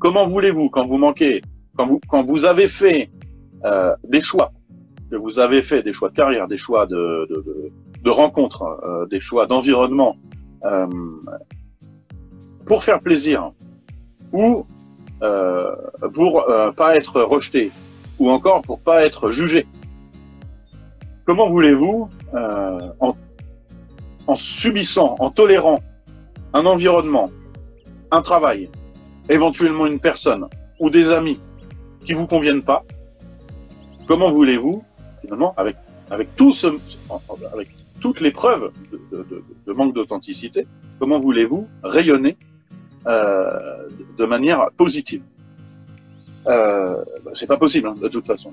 Comment voulez-vous, quand vous manquez, quand vous avez fait des choix, que vous avez fait des choix de carrière, des choix de rencontres, des choix d'environnement, pour faire plaisir ou pour pas être rejeté ou encore pour pas être jugé. Comment voulez-vous, en subissant, en tolérant un environnement, un travail, éventuellement une personne ou des amis qui vous conviennent pas, comment voulez-vous, finalement, avec toutes les preuves de manque d'authenticité, comment voulez-vous rayonner de manière positive? C'est pas possible, hein, de toute façon.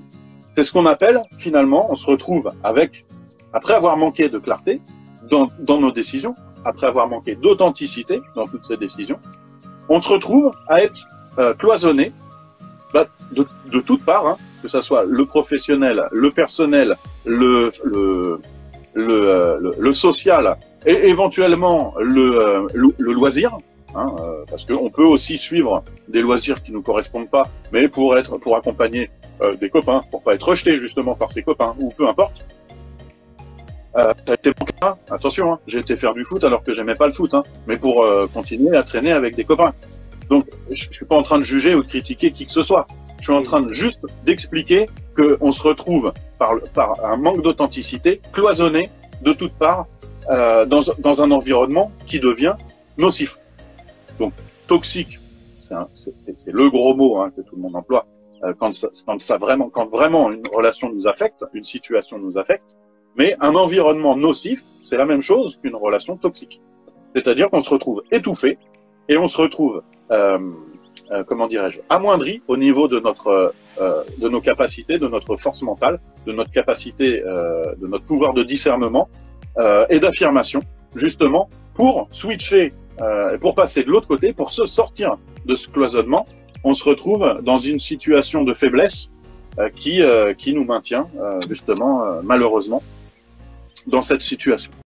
C'est ce qu'on appelle, finalement, on se retrouve avec, après avoir manqué de clarté dans nos décisions, après avoir manqué d'authenticité dans toutes ces décisions, on se retrouve à être cloisonné de toutes parts, hein, que ce soit le professionnel, le personnel, le social et éventuellement le loisir, hein, parce qu'on peut aussi suivre des loisirs qui nous correspondent pas, mais pour accompagner des copains, pour pas être rejeté justement par ses copains ou peu importe. Ça a été mon cas, attention, hein, j'ai été faire du foot alors que j'aimais pas le foot, hein, mais pour continuer à traîner avec des copains. Donc, je suis pas en train de juger ou de critiquer qui que ce soit. Je suis en train de juste d'expliquer qu'on se retrouve par un manque d'authenticité, cloisonné de toutes parts, dans un environnement qui devient nocif. Donc, toxique, c'est le gros mot, hein, que tout le monde emploie, quand vraiment une relation nous affecte, une situation nous affecte. Mais un environnement nocif, c'est la même chose qu'une relation toxique. C'est-à-dire qu'on se retrouve étouffé et on se retrouve, comment dirais-je, amoindri au niveau de nos capacités, de notre force mentale, de notre capacité, de notre pouvoir de discernement et d'affirmation, justement, pour switcher, pour passer de l'autre côté, pour se sortir de ce cloisonnement. On se retrouve dans une situation de faiblesse qui nous maintient, justement, malheureusement, dans cette situation.